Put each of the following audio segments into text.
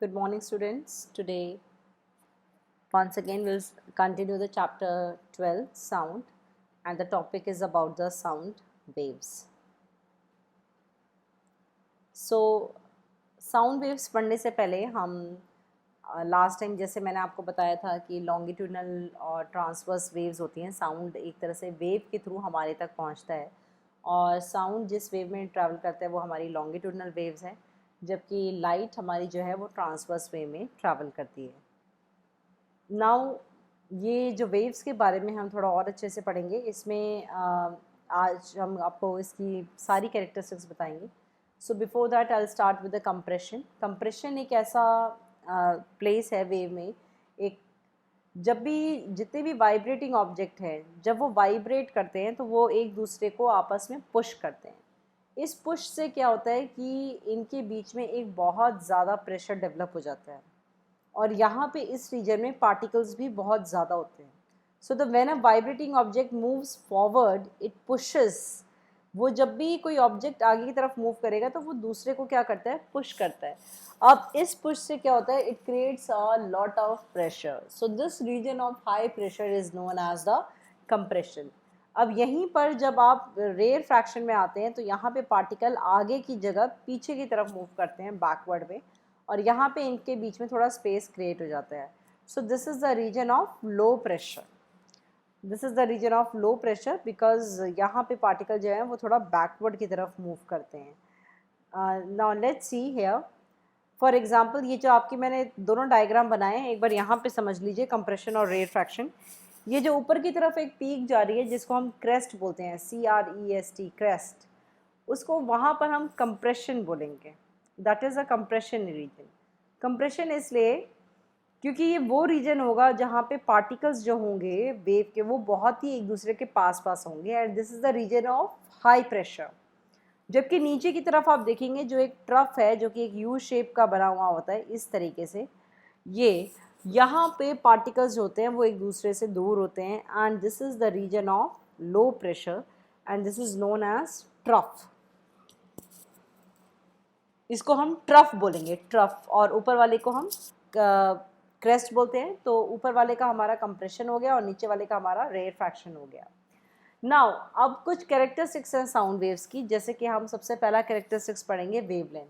Good morning, students. Today, once again, we'll continue the chapter 12, sound, and the topic is about the sound waves. So, sound waves पढ़ने से पहले हम last time जैसे मैंने आपको बताया था कि लॉन्गिट्यूडनल और ट्रांसवर्स वेव्स होती हैं। साउंड एक तरह से वेव के थ्रू हमारे तक पहुंचता है और साउंड जिस वेव में ट्रैवल करता है वो हमारी लॉन्गिट्यूडनल वेव्स हैं, जबकि लाइट हमारी जो है वो ट्रांसवर्स वेव में ट्रैवल करती है। नाउ ये जो वेव्स के बारे में हम थोड़ा और अच्छे से पढ़ेंगे। इसमें आज हम आपको इसकी सारी कैरेक्टरिस्टिक्स बताएंगे। So before that I will start with the compression. Compression एक ऐसा प्लेस है वेव में, एक जब भी जितने भी वाइब्रेटिंग ऑब्जेक्ट हैं जब वो वाइब्रेट करते हैं तो वो एक दूसरे को आपस में पुश करते हैं। इस पुश से क्या होता है कि इनके बीच में एक बहुत ज़्यादा प्रेशर डेवलप हो जाता है और यहाँ पे इस रीजन में पार्टिकल्स भी बहुत ज़्यादा होते हैं। So the when a vibrating object moves forward it pushes. वो जब भी कोई ऑब्जेक्ट आगे की तरफ मूव करेगा तो वो दूसरे को क्या करता है, पुश करता है। अब इस पुश से क्या होता है, it creates a lot of pressure. So this region of high pressure is known as the compression. अब यहीं पर जब आप रेयर फ्रैक्शन में आते हैं तो यहाँ पे पार्टिकल आगे की जगह पीछे की तरफ मूव करते हैं बैकवर्ड में, और यहाँ पे इनके बीच में थोड़ा स्पेस क्रिएट हो जाता है। So this is the region of low pressure. This is the region of low pressure because यहाँ पे पार्टिकल जो है वो थोड़ा बैकवर्ड की तरफ मूव करते हैं। Now let's see here. For example ये जो आपकी मैंने दोनों डायग्राम बनाए हैं, एक बार यहाँ पे समझ लीजिए कंप्रेशन और रेयर फ्रैक्शन। ये जो ऊपर की तरफ एक पीक जा रही है जिसको हम क्रेस्ट बोलते हैं, CREST, क्रेस्ट, उसको वहाँ पर हम कंप्रेशन बोलेंगे। That is a compression region. Compression इसलिए क्योंकि ये वो रीजन होगा जहाँ पे पार्टिकल्स जो होंगे वेव के वो बहुत ही एक दूसरे के पास पास होंगे, and this is the region of high pressure. जबकि नीचे की तरफ आप देखेंगे जो एक ट्रफ है जो कि एक यू शेप का बना हुआ होता है इस तरीके से, ये यहाँ पे पार्टिकल्स होते हैं वो एक दूसरे से दूर होते हैं, and this is the region of low pressure and this is known as trough. इसको हम ट्रफ बोलेंगे, ट्रफ। और ऊपर वाले को हम क्रेस्ट बोलते हैं। तो ऊपर वाले का हमारा कंप्रेशन हो गया और नीचे वाले का हमारा रेयर फ्रैक्शन हो गया। नाउ अब कुछ कैरेक्टरिस्टिक्स हैं साउंड वेव्स की, जैसे कि हम सबसे पहला कैरेक्टरिस्टिक्स पढ़ेंगे वेवलेंथ।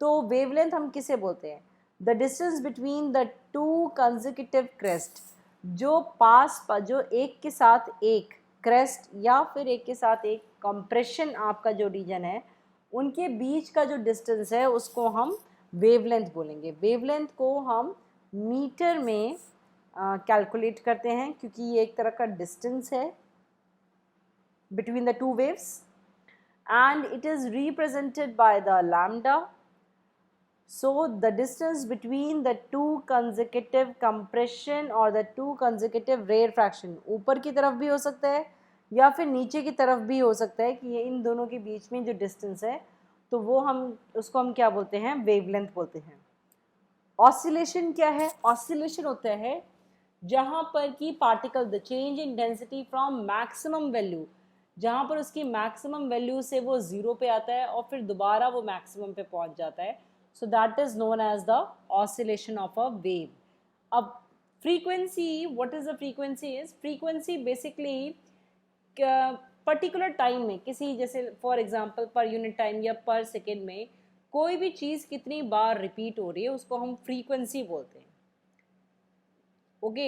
तो वेवलेंथ हम किसे बोलते हैं? The distance between the two consecutive crest, जो एक के साथ एक क्रेस्ट या फिर एक के साथ एक कंप्रेशन आपका जो रीजन है उनके बीच का जो डिस्टेंस है उसको हम वेवलेंथ बोलेंगे। वेवलेंथ को हम मीटर में कैलकुलेट करते हैं क्योंकि ये एक तरह का डिस्टेंस है between the two waves, and it is represented by the lambda. So the distance between the two consecutive compression or the two consecutive rare fraction, ऊपर की तरफ भी हो सकता है या फिर नीचे की तरफ भी हो सकता है कि ये इन दोनों के बीच में जो डिस्टेंस है तो वो हम उसको हम क्या बोलते हैं, वेवलेंथ बोलते हैं। ऑसिलेशन क्या है? ऑसिलेशन होता है जहाँ पर कि particle the change in density from maximum value, जहाँ पर उसकी मैक्सिमम वैल्यू से वो ज़ीरो पे आता है और फिर दोबारा वो मैक्सिमम पे पहुँच जाता है। So that is known as the oscillation of a wave. अब frequency, what is the frequency? Is frequency basically particular time में किसी, जैसे for example per unit time या पर सेकेंड में कोई भी चीज़ कितनी बार रिपीट हो रही है उसको हम फ्रीक्वेंसी बोलते हैं। Okay,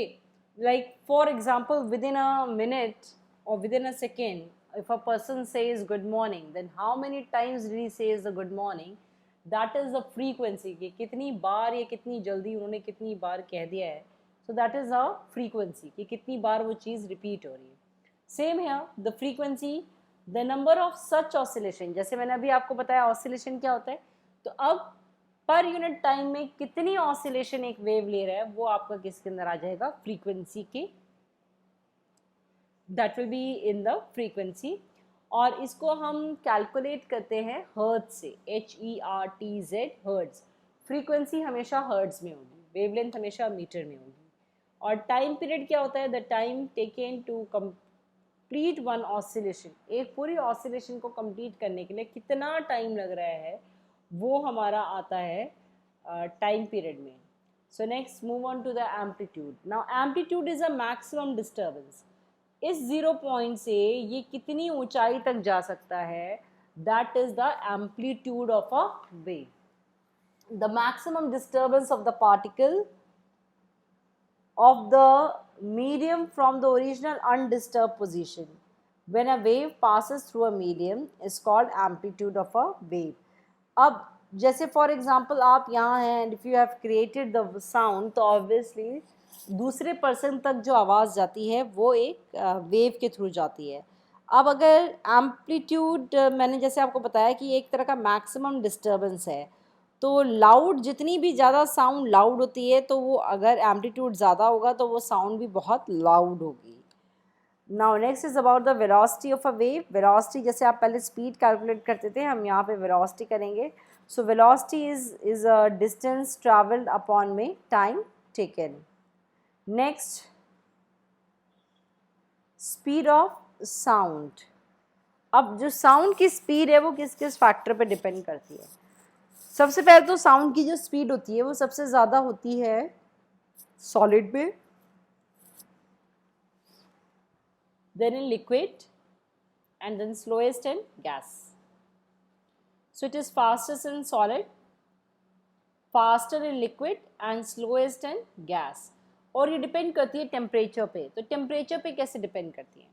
like for example within a minute or within a second if a person says good morning, then how many times did he says the good morning? That is the frequency कि कितनी बार या कितनी जल्दी उन्होंने कितनी बार कह दिया है। So that is a frequency कि कितनी बार वो चीज़ रिपीट हो रही है। सेम है the frequency, the number of such oscillation. जैसे मैंने अभी आपको बताया ऑसिलेशन क्या होता है, तो अब पर यूनिट टाइम में कितनी ऑसिलेशन एक वेव ले रहा है वो आपका किसके अंदर आ जाएगा, फ्रीक्वेंसी के। That will be in the frequency. और इसको हम कैलकुलेट करते हैं हर्ट्ज से, HERTZ, हर्ट्ज। फ्रीक्वेंसी हमेशा हर्ट्ज में होगी, वेवलेंथ हमेशा मीटर में होगी। और टाइम पीरियड क्या होता है? The time taken to complete one oscillation. एक पूरी ऑसिलेशन को कंप्लीट करने के लिए कितना टाइम लग रहा है वो हमारा आता है टाइम पीरियड में. So next move on to the amplitude. Now amplitude is a maximum disturbance. इस 0 पॉइंट से ये कितनी ऊंचाई तक जा सकता है, that is the amplitude of a wave. The maximum disturbance of the particle of the medium from the original undisturbed position when a wave passes through a medium is called amplitude of a wave. अब जैसे for example आप यहाँ हैं and if you have created the sound, तो obviously दूसरे person तक जो आवाज़ जाती है वो एक वेव के थ्रू जाती है. अब अगर एम्पलीट्यूड मैंने जैसे आपको बताया कि एक तरह का मैक्सिमम डिस्टर्बेंस है, तो लाउड जितनी भी ज़्यादा साउंड लाउड होती है तो वो अगर एम्पलीट्यूड ज़्यादा होगा तो वो साउंड भी बहुत लाउड होगी. Now next is about the velocity of a wave. Velocity जैसे आप पहले स्पीड कैलकुलेट करते थे, हम यहाँ पे वेलोसिटी करेंगे. So velocity is a distance travelled upon में time taken. Next, speed of sound. अब जो साउंड की स्पीड है वो किस किस फैक्टर पे डिपेंड करती है. सबसे पहले तो साउंड की जो स्पीड होती है वो सबसे ज़्यादा होती है सॉलिड में, then in liquid, and then slowest in gas. So it is fastest in solid, faster in liquid and slowest in gas. और ये डिपेंड करती है टेम्परेचर पे. तो टेम्परेचर पे कैसे डिपेंड करती है.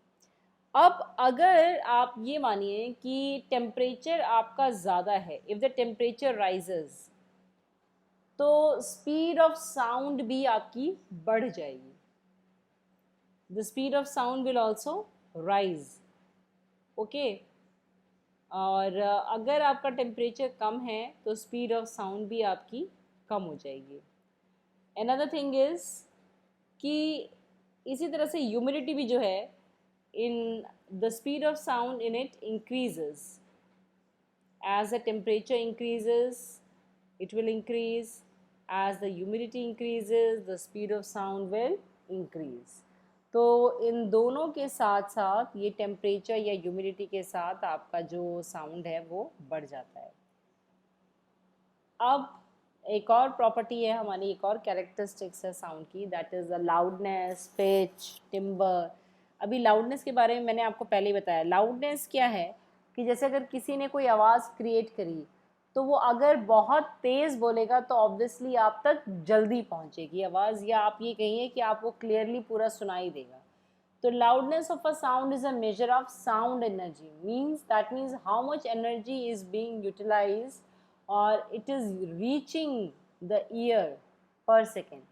अब अगर आप ये मानिए कि टेम्परेचर आपका ज़्यादा है, इफ़ द टेम्परेचर राइजेस, तो स्पीड ऑफ साउंड भी आपकी बढ़ जाएगी. The speed of sound will also rise. Okay. और अगर आपका टेम्परेचर कम है तो स्पीड ऑफ साउंड भी आपकी कम हो जाएगी. अनदर थिंग इज़ कि इसी तरह से ह्यूमिडिटी भी जो है, in the speed of sound in it increases. As the temperature increases, it will increase. As the humidity increases, the speed of sound will increase. तो इन दोनों के साथ साथ ये टेम्परेचर या ह्यूमिडिटी के साथ आपका जो साउंड है वो बढ़ जाता है. अब एक और प्रॉपर्टी है हमारी, एक और कैरेक्टरिस्टिक्स है साउंड की, that is the loudness, pitch, timber. अभी लाउडनेस के बारे में मैंने आपको पहले ही बताया. लाउडनेस क्या है कि जैसे अगर किसी ने कोई आवाज़ क्रिएट करी तो वो अगर बहुत तेज़ बोलेगा तो ऑब्वियसली आप तक जल्दी पहुंचेगी आवाज़, या आप ये कहिए कि आपको क्लियरली पूरा सुनाई देगा. तो loudness of a sound is a measure of sound energy. That means how much energy is being utilised और it is reaching the ear per second.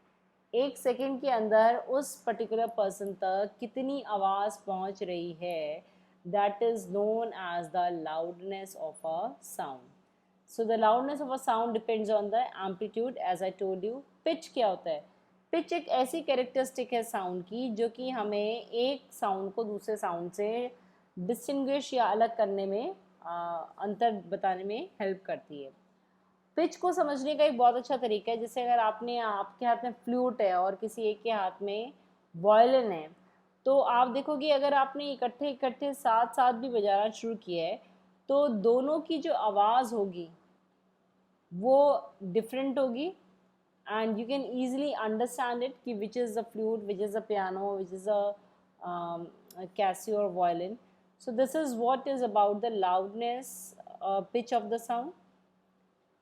एक सेकेंड के अंदर उस पर्टिकुलर पर्सन तक कितनी आवाज़ पहुंच रही है, that is known as the loudness of a sound. So the loudness of a sound depends on the amplitude. As I told you, pitch क्या होता है. पिच एक ऐसी कैरेक्टरिस्टिक है साउंड की जो कि हमें एक साउंड को दूसरे साउंड से डिस्टिंग्विश या अलग करने में, अंतर बताने में हेल्प करती है. पिच को समझने का एक बहुत अच्छा तरीका है, जैसे अगर आपके हाथ में फ्लूट है और किसी एक के हाथ में वायलिन है, तो आप देखोगे अगर आपने इकट्ठे इकट्ठे साथ साथ भी बजाना शुरू किया है तो दोनों की जो आवाज़ होगी वो डिफरेंट होगी. And you can easily understand it कि which is the flute, which is the piano, which is the Casio और violin. So this is what is about the loudness, pitch of the sound.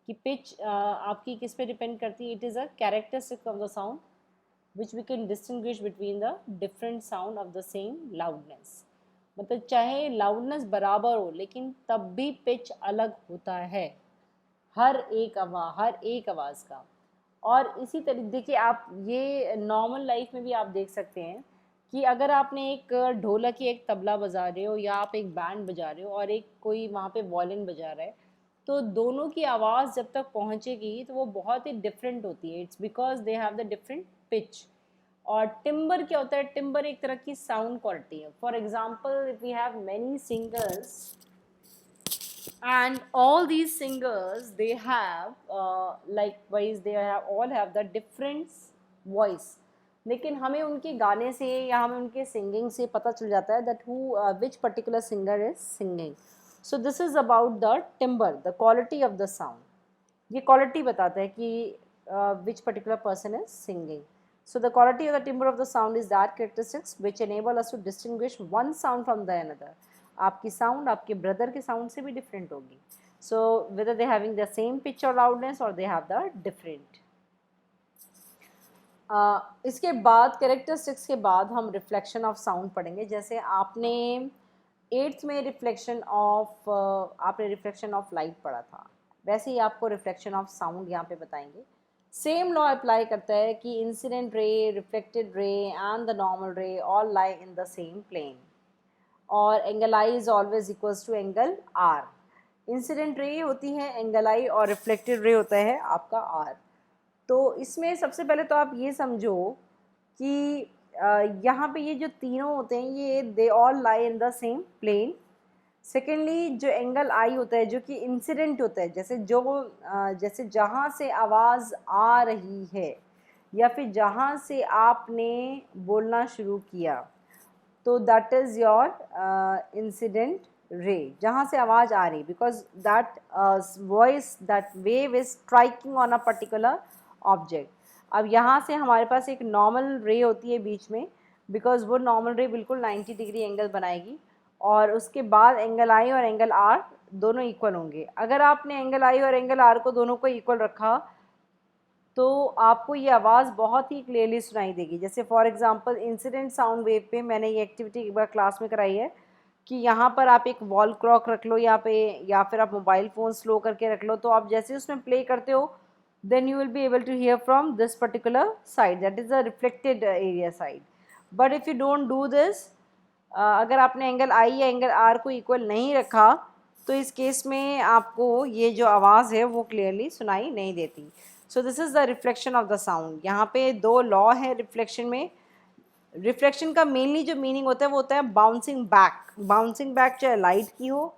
कि pitch आपकी किस पे depend करती है. It is a characteristic of the sound which we can distinguish between the different sound of the same loudness. मतलब चाहे loudness बराबर हो लेकिन तब भी पिच अलग होता है हर एक आवाज़ का. और इसी तरीके देखिए, आप ये नॉर्मल लाइफ में भी आप देख सकते हैं कि अगर आपने एक ढोलक या एक तबला बजा रहे हो या आप एक बैंड बजा रहे हो और एक कोई वहाँ पे वायलिन बजा रहा है, तो दोनों की आवाज़ जब तक पहुँचेगी तो वो बहुत ही डिफरेंट होती है. It's because they have the different pitch. और टिम्बर क्या होता है. टिम्बर एक तरह की साउंड क्वालिटी है. For example, if we have many singers and all these singers, they have likewise they have all have the different voice. लेकिन हमें उनके गाने से या हमें उनके सिंगिंग से पता चल जाता है that which particular singer is singing. So this is about the timbre, the quality of the sound. ये क्वालिटी बताता है कि which particular person is singing. So the quality or the timbre of the sound is that characteristics which enable us to distinguish one sound from the another. आपकी sound आपके brother के sound से भी different होगी. So whether they having the same pitch or loudness or they have the different. इसके बाद characteristics के बाद हम reflection of sound पढ़ेंगे. जैसे आपने 8th में reflection of light पढ़ा था, वैसे ही आपको reflection of sound यहाँ पे बताएंगे. सेम लॉ अप्लाई करता है कि incident ray, reflected ray and the normal ray all lie in the same plane और angle i is always equals to angle r. Incident ray होती है एंगल आई और रिफ्लेक्टेड रे होता है आपका आर. तो इसमें सबसे पहले तो आप ये समझो कि यहाँ पे ये जो तीनों होते हैं ये they all lie in the same plane. Secondly जो एंगल आई होता है जो कि इंसिडेंट होता है, जैसे जहाँ से आवाज़ आ रही है या फिर जहाँ से आपने बोलना शुरू किया, तो that is your incident ray, जहाँ से आवाज़ आ रही, because that voice that wave is striking on a particular object. अब यहाँ से हमारे पास एक नॉर्मल रे होती है बीच में, बिकॉज वो नॉर्मल रे बिल्कुल 90 डिग्री एंगल बनाएगी और उसके बाद एंगल आई और एंगल आर दोनों इक्वल होंगे. अगर आपने एंगल आई और एंगल आर को दोनों को इक्वल रखा तो आपको ये आवाज़ बहुत ही क्लियरली सुनाई देगी. जैसे for example incident sound wave पे मैंने ये एक्टिविटी एक बार क्लास में कराई है कि यहाँ पर आप एक वॉल क्लॉक रख लो यहाँ पे, या फिर आप मोबाइल फ़ोन स्लो करके रख लो, तो आप जैसे उसमें प्ले करते हो then you will be able to hear from this particular side, that is the reflected area side. But if you don't do this, अगर आपने एंगल आई या एंगल आर को इक्वल नहीं रखा तो इस केस में आपको ये जो आवाज़ है वो क्लियरली सुनाई नहीं देती. सो this is the reflection of the sound. यहाँ पे दो लॉ है रिफ्लेक्शन में. रिफ्लेक्शन का मेनली जो मीनिंग होता है वो होता है बाउंसिंग बैक. बाउंसिंग बैक चाहे लाइट की हो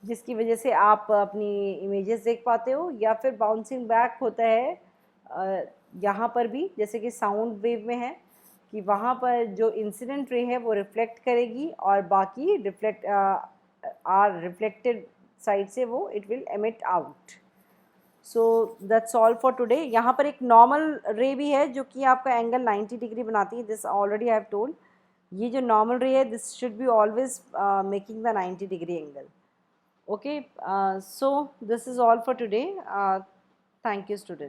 जिसकी वजह से आप अपनी इमेजेस देख पाते हो, या फिर बाउंसिंग बैक होता है यहाँ पर भी जैसे कि साउंड वेव में है कि वहाँ पर जो इंसिडेंट रे है वो रिफ्लेक्ट करेगी और बाकी रिफ्लेक्टेड साइड से वो it will emit out. So that's all for today. यहाँ पर एक नॉर्मल रे भी है जो कि आपका एंगल 90 डिग्री बनाती है. This already I have told. ये जो नॉर्मल रे है this should be always making the 90 degree angle. Okay, so this is all for today. Thank you, students.